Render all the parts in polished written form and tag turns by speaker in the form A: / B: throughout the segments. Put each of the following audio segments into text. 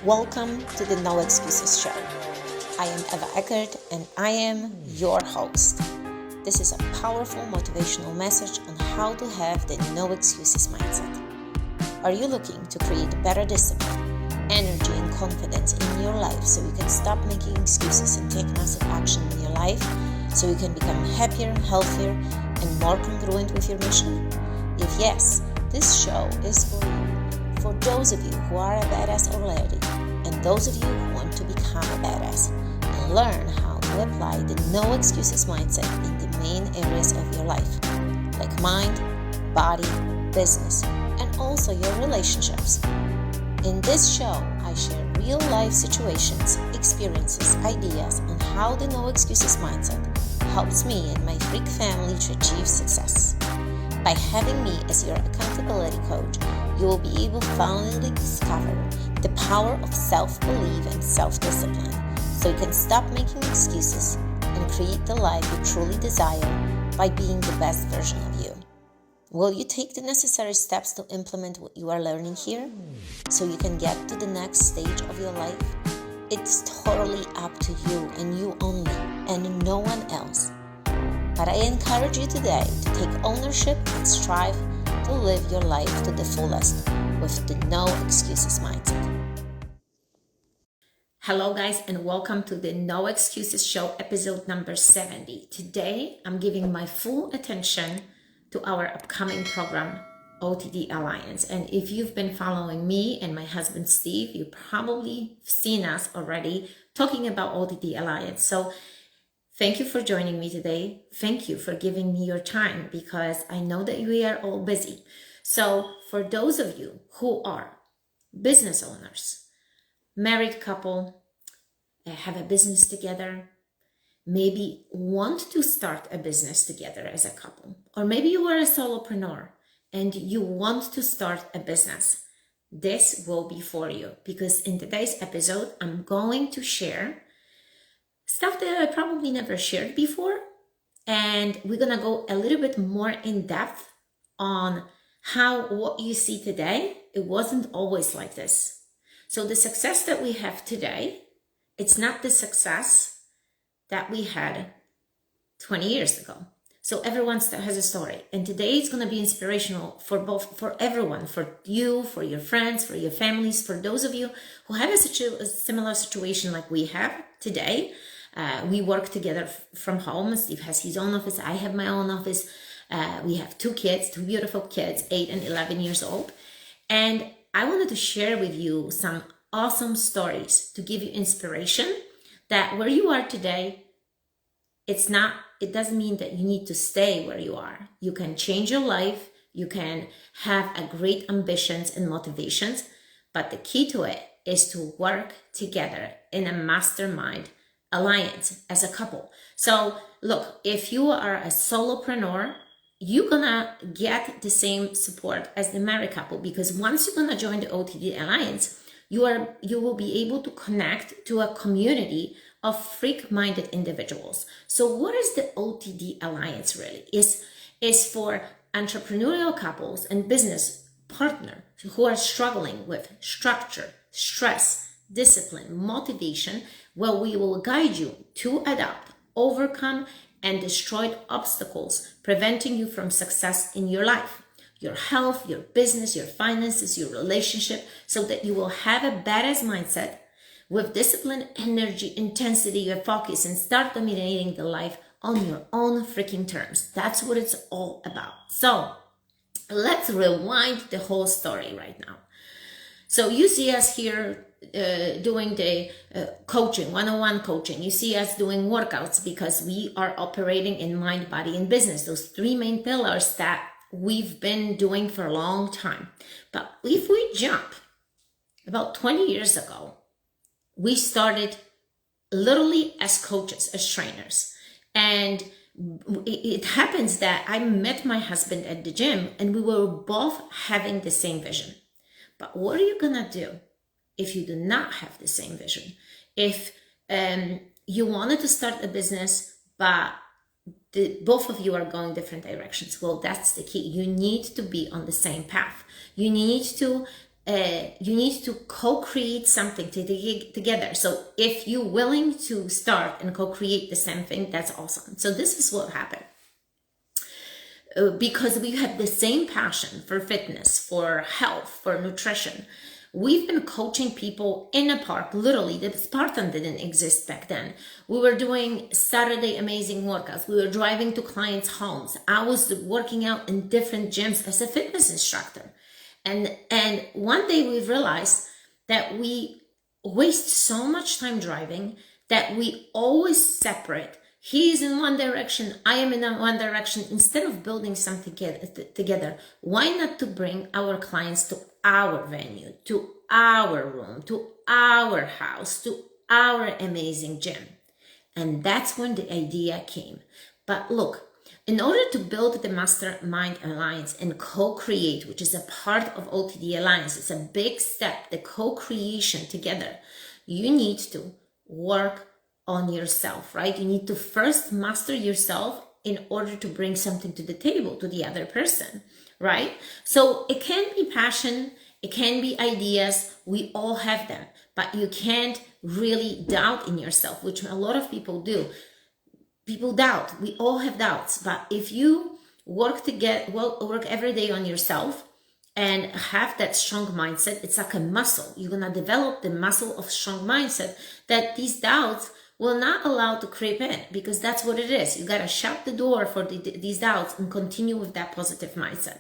A: Welcome to the No Excuses Show. I am Ewa Eckert and I am your host. This is a powerful motivational message on how to have the no excuses mindset. Are you looking to create better discipline, energy and confidence in your life so you can stop making excuses and take massive action in your life so you can become happier, healthier and more congruent with your mission? If yes, this show is for you. For those of you who are a badass already, and those of you who want to become a badass and learn how to apply the no excuses mindset in the main areas of your life, like mind, body, business, and also your relationships. In this show, I share real life situations, experiences, ideas on how the no excuses mindset helps me and my freak family to achieve success. By having me as your accountability coach, you will be able to finally discover the power of self-belief and self-discipline so you can stop making excuses and create the life you truly desire by being the best version of you. Will you take the necessary steps to implement what you are learning here so you can get to the next stage of your life? It's totally up to you and you only, and no one else. But I encourage you today to take ownership and strive to live your life to the fullest with the no excuses mindset. Hello guys, and welcome to the No Excuses Show, episode number 70. Today, I'm giving my full attention to our upcoming program, OTD Alliance. And if you've been following me and my husband Steve, you've probably seen us already talking about OTD Alliance. So thank you for joining me today. Thank you for giving me your time because I know that we are all busy. So for those of you who are business owners, married couple, have a business together, maybe want to start a business together as a couple, or maybe you are a solopreneur and you want to start a business, this will be for you because in today's episode, I'm going to share stuff that I probably never shared before. And we're going to go a little bit more in depth on how what you see today, it wasn't always like this. So the success that we have today, it's not the success that we had 20 years ago. So everyone has a story. And today is going to be inspirational for everyone, for you, for your friends, for your families, for those of you who have a similar situation like we have today. We work together from home. Steve has his own office. I have my own office. We have two kids, two beautiful kids, 8 and 11 years old. And I wanted to share with you some awesome stories to give you inspiration that where you are today, it doesn't mean that you need to stay where you are. You can change your life. You can have a great ambitions and motivations. But the key to it is to work together in a mastermind alliance as a couple. So look, if you are a solopreneur, you're gonna get the same support as the married couple because once you're gonna join the OTD Alliance, you will be able to connect to a community of freak-minded individuals. So what is the OTD Alliance really? Is for entrepreneurial couples and business partners who are struggling with structure, stress, discipline, motivation, where we will guide you to adapt, overcome, and destroy obstacles, preventing you from success in your life, your health, your business, your finances, your relationship, so that you will have a badass mindset with discipline, energy, intensity, and focus, and start dominating the life on your own freaking terms. That's what it's all about. So let's rewind the whole story right now. So you see us here doing the coaching, one-on-one coaching. You see us doing workouts because we are operating in mind, body, and business. Those three main pillars that we've been doing for a long time. But if we jump about 20 years ago, we started literally as coaches, as trainers. And it happens that I met my husband at the gym and we were both having the same vision. But what are you gonna do if you do not have the same vision? If you wanted to start a business, but both of you are going different directions, well, that's the key. You need to be on the same path. You need to you need to co-create something together. So if you're willing to start and co-create the same thing, that's awesome. So this is what happened. Because we have the same passion for fitness, for health, for nutrition. We've been coaching people in a park. Literally, the Spartan didn't exist back then. We were doing Saturday amazing workouts. We were driving to clients' homes. I was working out in different gyms as a fitness instructor. And one day we realized that we waste so much time driving that we always separate. He is in one direction, I am in one direction. Instead of building something together, why not to bring our clients to our venue, to our room, to our house, to our amazing gym? And that's when the idea came. But look, in order to build the Mastermind Alliance and co-create, which is a part of OTD Alliance, it's a big step, the co-creation together, you need to work on yourself, right? You need to first master yourself in order to bring something to the table to the other person, right? So it can be passion, it can be ideas, we all have them, but you can't really doubt in yourself, which a lot of people do. People doubt, we all have doubts, but if you work every day on yourself and have that strong mindset, it's like a muscle. You're gonna develop the muscle of strong mindset that these doubts will not allow to creep in, because that's what it is. You got to shut the door for these doubts and continue with that positive mindset.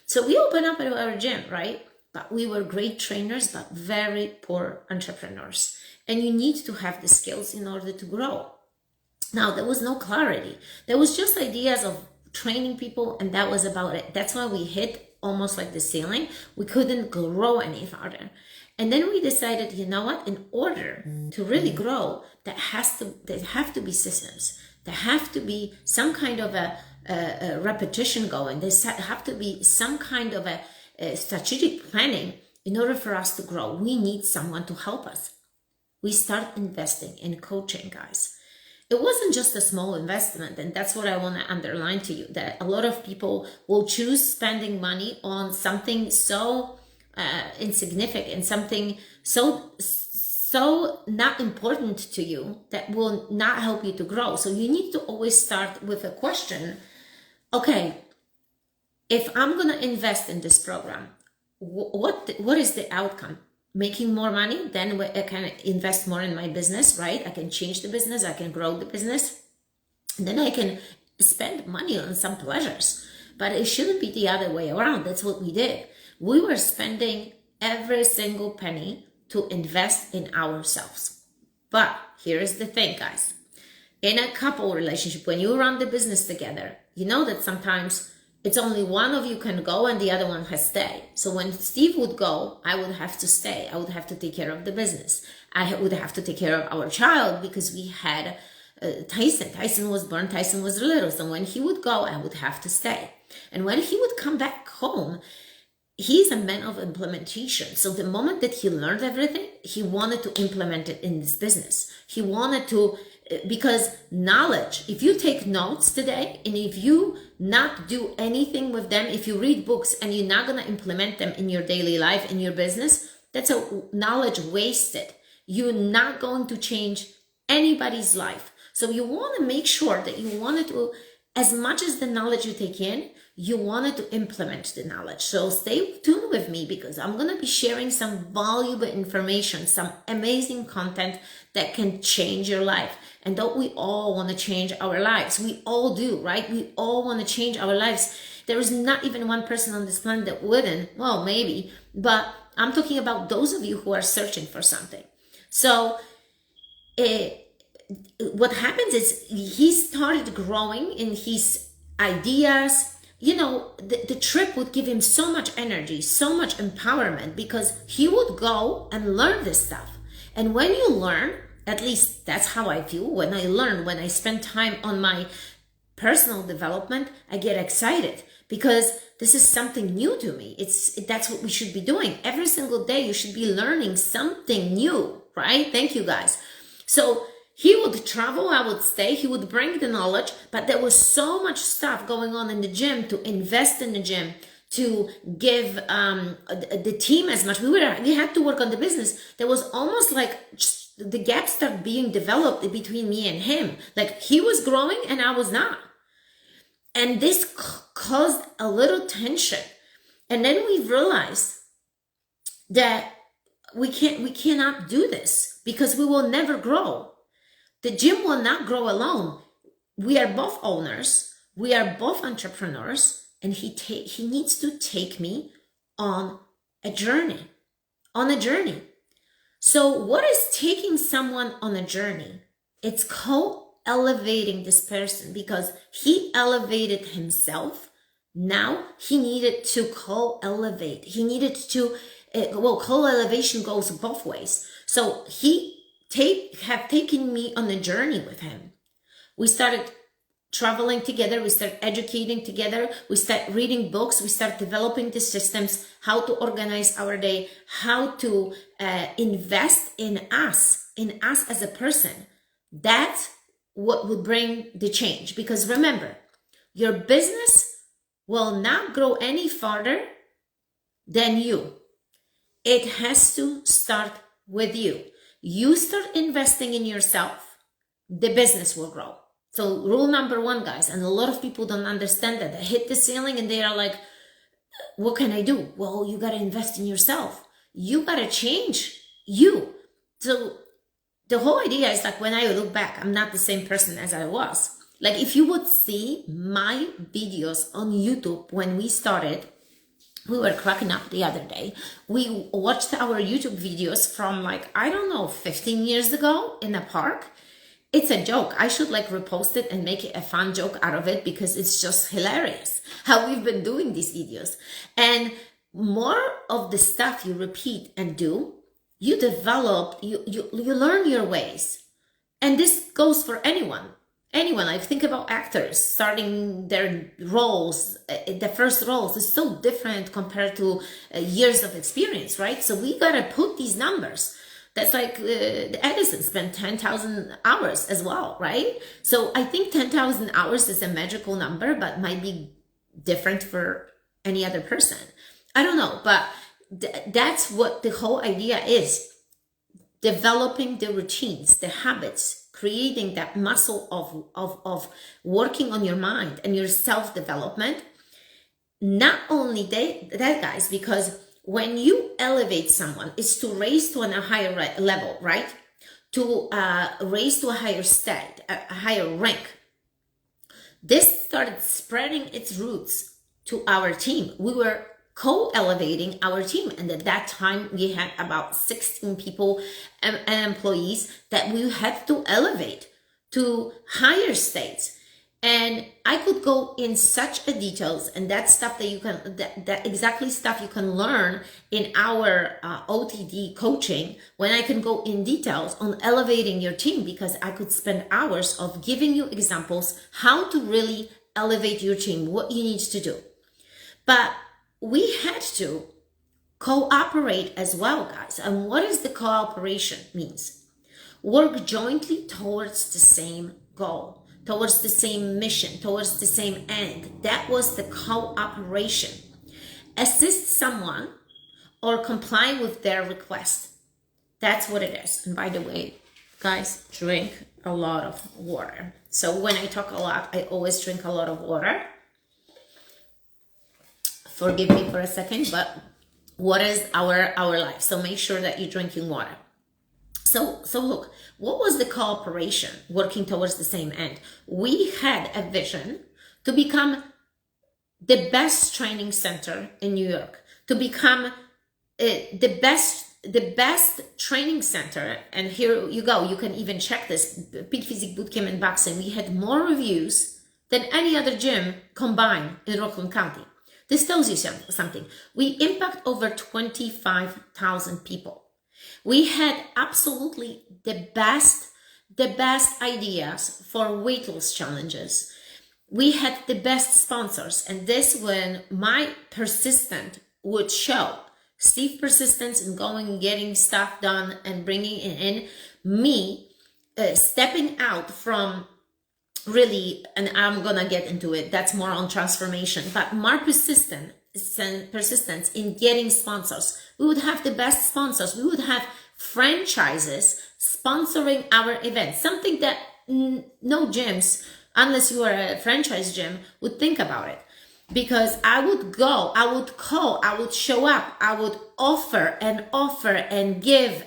A: So we opened up our gym, right? But we were great trainers, but very poor entrepreneurs. And you need to have the skills in order to grow. Now, there was no clarity. There was just ideas of training people, and that was about it. That's why we hit almost like the ceiling. We couldn't grow any farther. And then we decided, you know what, in order to really grow, there have to be systems. There have to be some kind of a repetition going. There have to be some kind of a strategic planning in order for us to grow. We need someone to help us. We start investing in coaching, guys. It wasn't just a small investment, and that's what I want to underline to you, that a lot of people will choose spending money on something so insignificant, something so not important to you that will not help you to grow. So you need to always start with a question. Okay, if I'm going to invest in this program, what is the outcome? Making more money? Then I can invest more in my business, right? I can change the business, I can grow the business, and then I can spend money on some pleasures. But it shouldn't be the other way around. That's what we did. We were spending every single penny to invest in ourselves. But here's the thing, guys. In a couple relationship, when you run the business together, you know that sometimes it's only one of you can go and the other one has to stay. So when Steve would go, I would have to stay. I would have to take care of the business. I would have to take care of our child because we had Tyson. Tyson was born, Tyson was little. So when he would go, I would have to stay. And when he would come back home, he's a man of implementation. So the moment that he learned everything, he wanted to implement it in his business. He wanted to, because knowledge, if you take notes today and if you not do anything with them, if you read books and you're not going to implement them in your daily life, in your business, that's a knowledge wasted. You're not going to change anybody's life. So you want to make sure that you wanted to, as much as the knowledge you take in, you wanted to implement the knowledge. So stay tuned with me because I'm going to be sharing some valuable information, some amazing content that can change your life. And don't we all want to change our lives? We all do, right? We all want to change our lives. There is not even one person on this planet that wouldn't. Well, maybe, but I'm talking about those of you who are searching for something. So what happens is he started growing in his ideas. You know, the trip would give him so much energy, so much empowerment, because he would go and learn this stuff. And when you learn, at least that's how I feel, when I learn, when I spend time on my personal development, I get excited because this is something new to me. That's what we should be doing. Every single day, you should be learning something new, right? Thank you, guys. So he would travel, I would stay, he would bring the knowledge, but there was so much stuff going on in the gym to invest in the gym, to give the team as much. We had to work on the business. There was almost like just the gap started being developed between me and him. Like he was growing and I was not. And this caused a little tension. And then we realized that we cannot do this because we will never grow. The gym will not grow alone. We are both owners. We are both entrepreneurs. And he needs to take me on a journey. So what is taking someone on a journey? It's co-elevating this person because he elevated himself. Now he needed to co-elevate. He needed to, co-elevation goes both ways. So he have taken me on a journey with him. We started traveling together, we start educating together, we start reading books, we start developing the systems, how to organize our day, how to invest in us as a person. That's what will bring the change. Because remember, your business will not grow any farther than you. It has to start with you. You start investing in yourself, the business will grow. So rule number one, guys, and a lot of people don't understand that. They hit the ceiling and they are like, what can I do? Well, you got to invest in yourself. You got to change you. So the whole idea is like, when I look back, I'm not the same person as I was. Like if you would see my videos on YouTube when we started, we were cracking up the other day. We watched our YouTube videos from 15 years ago in a park. It's a joke. I should repost it and make it a fun joke out of it because it's just hilarious how we've been doing these videos. And more of the stuff you repeat and do, you develop, you learn your ways. And this goes for anyone. Think about actors starting their roles. The first roles is so different compared to years of experience, right? So we got to put these numbers. That's like Edison spent 10,000 hours as well, right? So I think 10,000 hours is a magical number, but might be different for any other person. I don't know, but that's what the whole idea is. Developing the routines, the habits, creating that muscle of working on your mind and your self-development. Not only that, guys, because when you elevate someone, it's to raise to a higher level, right? To raise to a higher state, a higher rank. This started spreading its roots to our team. We were co-elevating our team. And at that time, we had about 16 people and employees that we had to elevate to higher states. And I could go in such a details, and that stuff that you can, that exactly stuff you can learn in our OTD coaching, when I can go in details on elevating your team, because I could spend hours of giving you examples how to really elevate your team, what you need to do. But we had to cooperate as well, guys. And what is the cooperation means? Work jointly towards the same goal, towards the same mission, towards the same end. That was the cooperation. Assist someone or comply with their request. That's what it is. And by the way, guys, drink a lot of water. So when I talk a lot, I always drink a lot of water. Forgive me for a second, but water is our life. So make sure that you're drinking water. So look, what was the cooperation working towards the same end? We had a vision to become the best training center in New York, to become the best training center. And here you go. You can even check this. Peak Physique Bootcamp in Boston. We had more reviews than any other gym combined in Rockland County. This tells you something. We impact over 25,000 people. We had absolutely the best ideas for weight loss challenges. We had the best sponsors. And this, when my persistence would show, Steve persistence in going and getting stuff done and bringing it in, me stepping out from really, and I'm gonna get into it, that's more on transformation, but more persistent persistence in getting sponsors. We would have the best sponsors. We would have franchises sponsoring our events, something that no gyms, unless you are a franchise gym, would think about it. Because I would go, I would call, I would show up, I would offer and give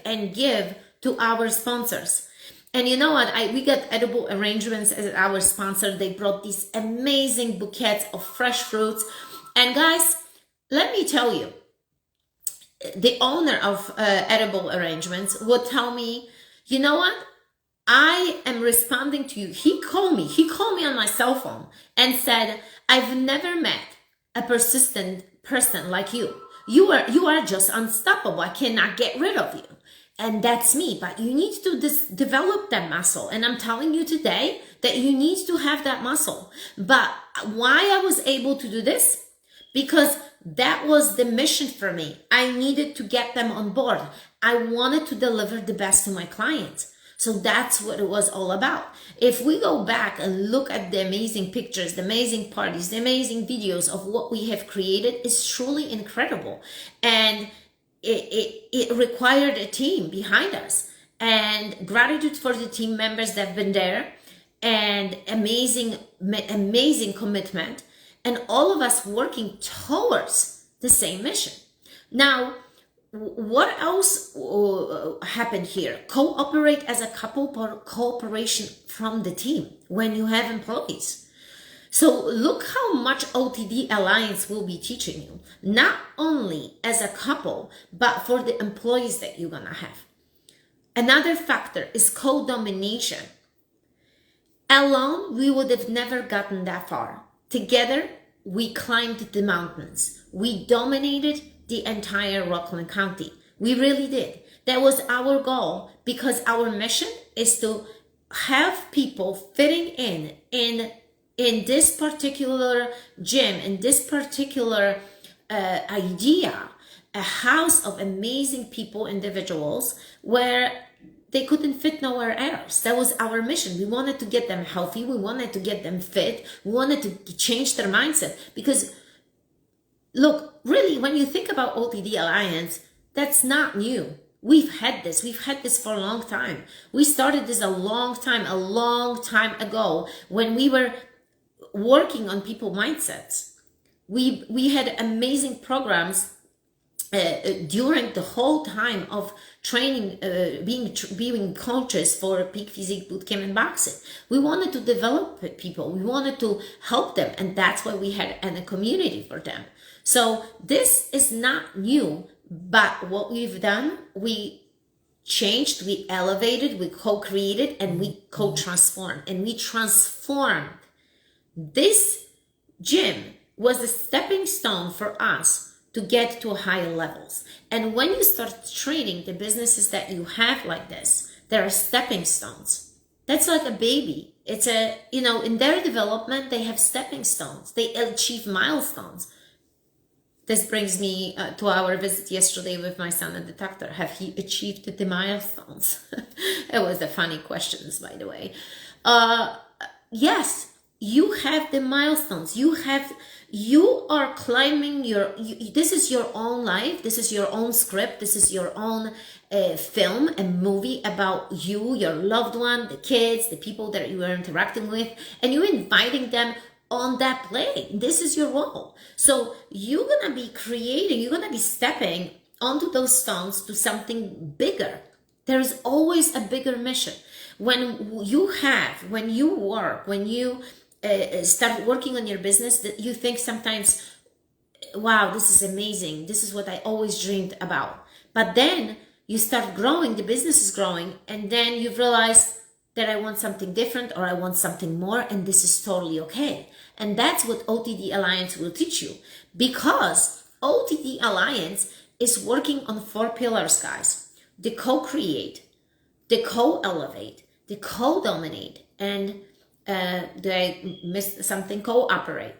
A: to our sponsors. And you know what? We got Edible Arrangements as our sponsor. They brought these amazing bouquets of fresh fruits. And guys, let me tell you, the owner of Edible Arrangements would tell me, you know what? I am responding to you. He called me on my cell phone and said, I've never met a persistent person like you. You are just unstoppable. I cannot get rid of you. And that's me, but you need to develop that muscle. And I'm telling you today that you need to have that muscle. But why I was able to do this? Because that was the mission for me. I needed to get them on board. I wanted to deliver the best to my clients. So that's what it was all about. If we go back and look at the amazing pictures, the amazing parties, the amazing videos of what we have created, it's truly incredible. And it required a team behind us. And gratitude for the team members that have been there, and amazing commitment, and all of us working towards the same mission. Now, what else happened here? Cooperate as a couple, but cooperation from the team when you have employees. So look how much OTD Alliance will be teaching you, not only as a couple, but for the employees that you're gonna have. Another factor is co-domination. Alone, we would have never gotten that far. Together, we climbed the mountains. We dominated the entire Rockland County. We really did. That was our goal, because our mission is to have people fitting in this particular gym, in this particular idea, a house of amazing people, individuals, where they couldn't fit nowhere else. That was our mission. We wanted to get them healthy. We wanted to get them fit. We wanted to change their mindset. Because look, really, when you think about OTD Alliance, that's not new. We've had this for a long time. We started this a long time ago, when we were working on people mindsets. We had amazing programs during the whole time of training, being coaches for Peak Physique Bootcamp and Boxing. We wanted to develop people. We wanted to help them. And that's why we had a community for them. So this is not new, but what we've done, we changed, we elevated, we co-created, and we co-transformed. And we transformed. This gym was a stepping stone for us to get to higher levels. And when you start training the businesses that you have like this, there are stepping stones. That's like a baby. It's in their development, they have stepping stones. They achieve milestones. This brings me to our visit yesterday with my son at the doctor. Have he achieved the milestones? It was a funny questions, by the way. Yes, you have the milestones. You are climbing this is your own life. This is your own script. This is your own film and movie about you, your loved one, the kids, the people that you are interacting with, and you're inviting them on that play. This is your role. So you're going to be creating, you're going to be stepping onto those stones to something bigger. There is always a bigger mission. When you start working on your business, that you think sometimes, wow, this is amazing. This is what I always dreamed about. But then you start growing, the business is growing, and then you realize that I want something different, or I want something more, and this is totally okay. And that's what OTD Alliance will teach you, because OTD Alliance is working on 4 pillars, guys. The co-create, the co-elevate, the co-dominate, and did I miss something? Cooperate.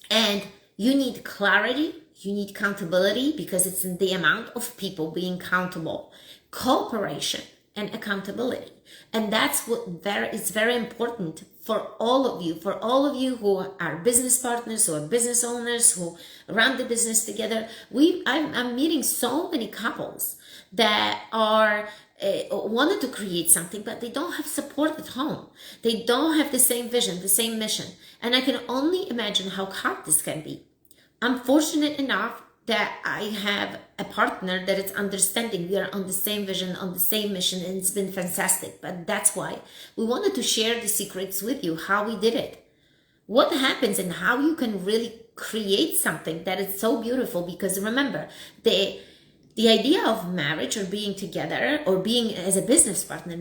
A: And you need clarity, you need accountability, because it's in the amount of people being accountable. Cooperation and accountability. And that's what is very important for all of you who are business partners, who are business owners, who run the business together. I'm meeting so many couples that are wanted to create something, but they don't have support at home. They don't have the same vision, the same mission. And I can only imagine how hard this can be. I'm fortunate enough that I have a partner that is understanding. We are on the same vision, on the same mission, and it's been fantastic. But that's why we wanted to share the secrets with you, how we did it, what happens, and how you can really create something that is so beautiful. Because remember, the idea of marriage or being together or being as a business partner,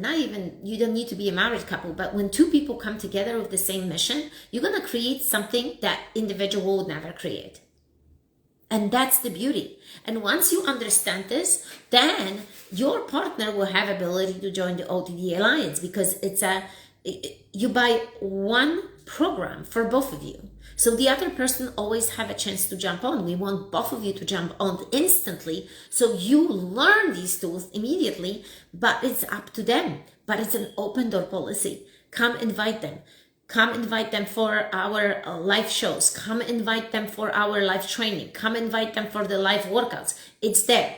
A: you don't need to be a married couple, but when two people come together with the same mission, you're going to create something that individual would never create. And that's the beauty. And once you understand this, then your partner will have ability to join the OTD Alliance, because you buy one program for both of you. So the other person always have a chance to jump on. We want both of you to jump on instantly, so you learn these tools immediately, but it's up to them. But it's an open door policy. Come invite them. Come invite them for our live shows. Come invite them for our live training. Come invite them for the live workouts. It's there.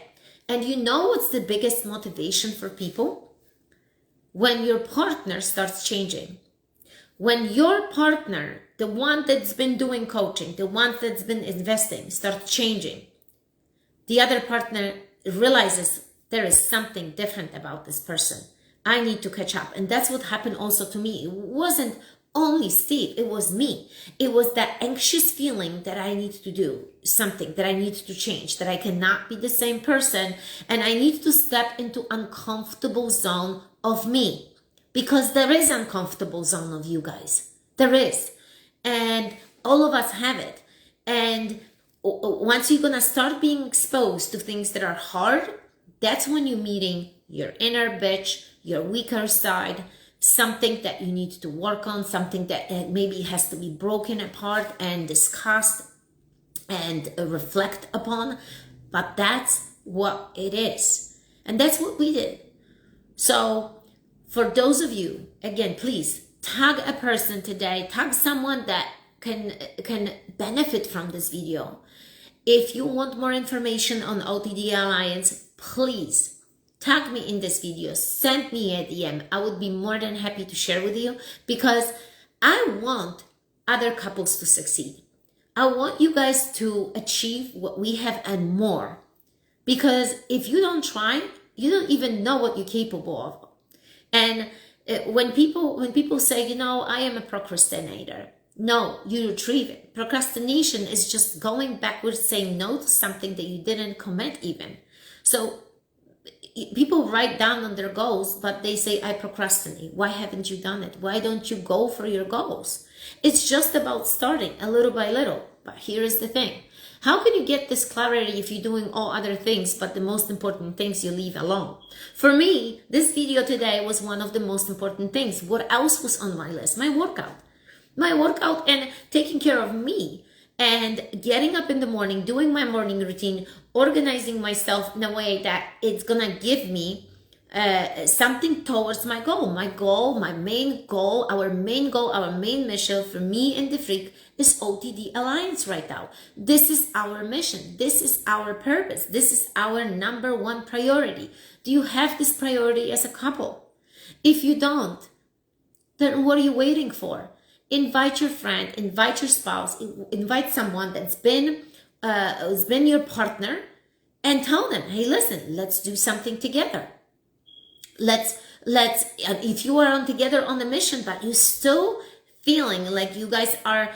A: And you know what's the biggest motivation for people? When your partner starts changing. When your partner, the one that's been doing coaching, the one that's been investing, starts changing, the other partner realizes there is something different about this person. I need to catch up. And that's what happened also to me. It wasn't only Steve, it was me. It was that anxious feeling that I need to do something, that I need to change, that I cannot be the same person, and I need to step into uncomfortable zone of me, because there is uncomfortable zone of you guys. There is, and all of us have it. And once you're gonna start being exposed to things that are hard, that's when you're meeting your inner bitch, your weaker side, something that you need to work on, something that maybe has to be broken apart and discussed and reflect upon. But that's what it is. And that's what we did. So for those of you, again, please tag a person today, tag someone that can benefit from this video. If you want more information on OTD Alliance, please tag me in this video, send me a DM. I would be more than happy to share with you, because I want other couples to succeed. I want you guys to achieve what we have and more. Because if you don't try, you don't even know what you're capable of. And when people say, I am a procrastinator. No, you retrieve it. Procrastination is just going backwards, saying no to something that you didn't commit even. So people write down on their goals, but they say, I procrastinate. Why haven't you done it? Why don't you go for your goals? It's just about starting a little by little. But here is the thing. How can you get this clarity if you're doing all other things, but the most important things you leave alone? For me, this video today was one of the most important things. What else was on my list? My workout and taking care of me. And getting up in the morning, doing my morning routine, organizing myself in a way that it's gonna give me something towards my goal. My main goal, our main mission for me and the Freak is OTD Alliance right now. This is our mission. This is our purpose. This is our number one priority. Do you have this priority as a couple? If you don't, then what are you waiting for? Invite your friend, invite your spouse, invite someone that's been your partner, and tell them, hey, listen, let's do something together. Let's if you are together on the mission, but you're still feeling like you guys are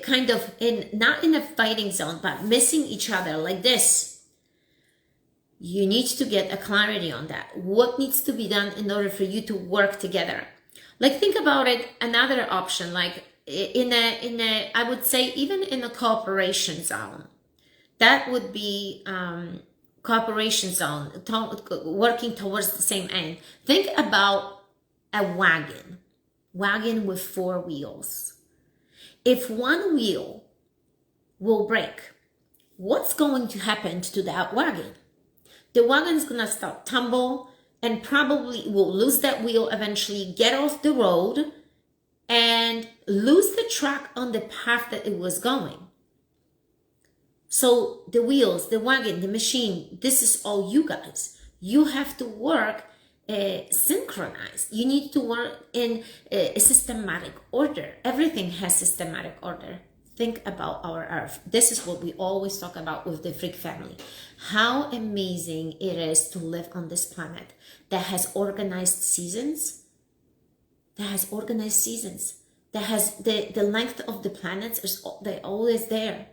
A: kind of not in a fighting zone, but missing each other like this, you need to get a clarity on that. What needs to be done in order for you to work together? Like, think about it, another option, like I would say even in a cooperation zone. That would be cooperation zone, working towards the same end. Think about a wagon with 4 wheels. If one wheel will break, what's going to happen to that wagon? The wagon is going to start tumble, and probably will lose that wheel eventually, get off the road, and lose the track on the path that it was going. So the wheels, the wagon, the machine, this is all you guys. You have to work synchronized. You need to work in a systematic order. Everything has systematic order. Think about our earth. This is what we always talk about with the Freak family. How amazing it is to live on this planet that has organized seasons, that has the length of the planets, they're always there.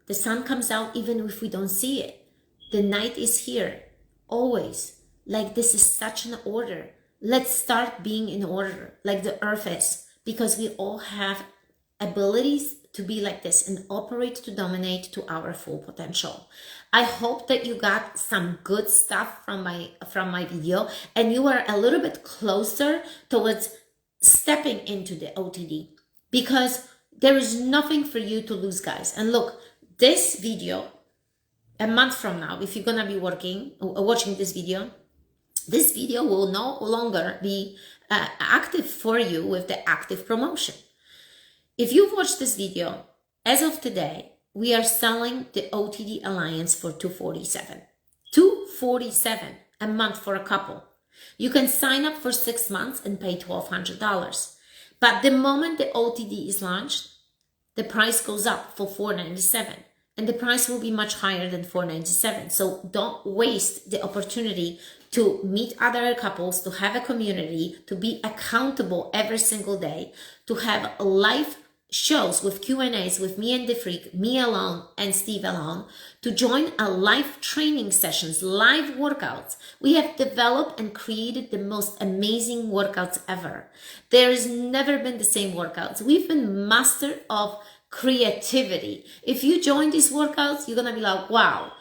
A: The sun comes out even if we don't see it. The night is here, always. Like, this is such an order. Let's start being in order, like the earth is, because we all have abilities to be like this and operate to dominate to our full potential. I hope that you got some good stuff from my video, and you are a little bit closer towards stepping into the OTD, because there is nothing for you to lose, guys. And look, this video, a month from now, if you're gonna be watching this video will no longer be active for you with the active promotion. If you've watched this video, as of today, we are selling the OTD Alliance for $247. $247 a month for a couple. You can sign up for 6 months and pay $1,200. But the moment the OTD is launched, the price goes up for $497. And the price will be much higher than $497. So don't waste the opportunity to meet other couples, to have a community, to be accountable every single day, to have live shows with Q&As with me and the Freak, me alone and Steve alone, to join a live training sessions, live workouts. We have developed and created the most amazing workouts ever. There has never been the same workouts. We've been master of creativity. If you join these workouts, you're gonna be like, wow,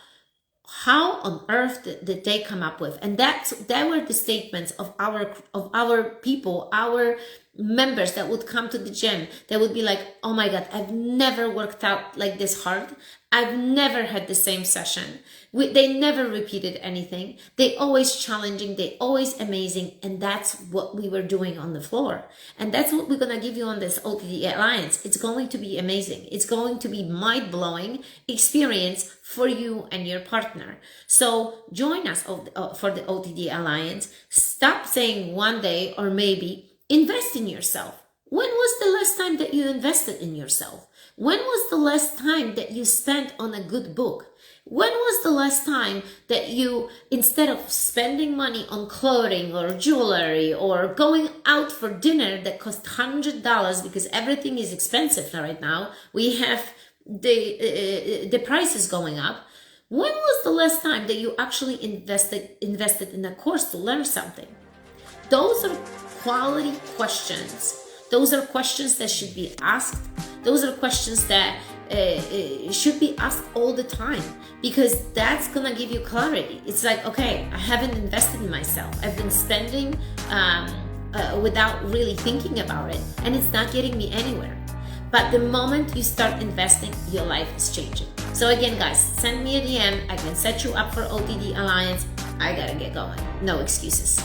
A: how on earth did they come up with? And that were the statements of our people, our members that would come to the gym. They would be like, oh my God, I've never worked out like this hard. I've never had the same session. They never repeated anything. They always challenging. They always amazing. And that's what we were doing on the floor. And that's what we're going to give you on this OTD Alliance. It's going to be amazing. It's going to be mind-blowing experience for you and your partner. So join us for the OTD Alliance. Stop saying one day or maybe. Invest in yourself. When was the last time that you invested in yourself? When was the last time that you spent on a good book? When was the last time that you, instead of spending money on clothing or jewelry or going out for dinner that cost $100 because everything is expensive right now, we have the prices going up. When was the last time that you actually invested in a course to learn something? Those are quality questions. Those are questions that should be asked. Those are questions that should be asked all the time, because that's gonna give you clarity. It's like, okay, I haven't invested in myself. I've been spending without really thinking about it, and it's not getting me anywhere. But the moment you start investing, your life is changing. So again, guys, send me a DM. I can set you up for OTD Alliance. I gotta get going. No excuses.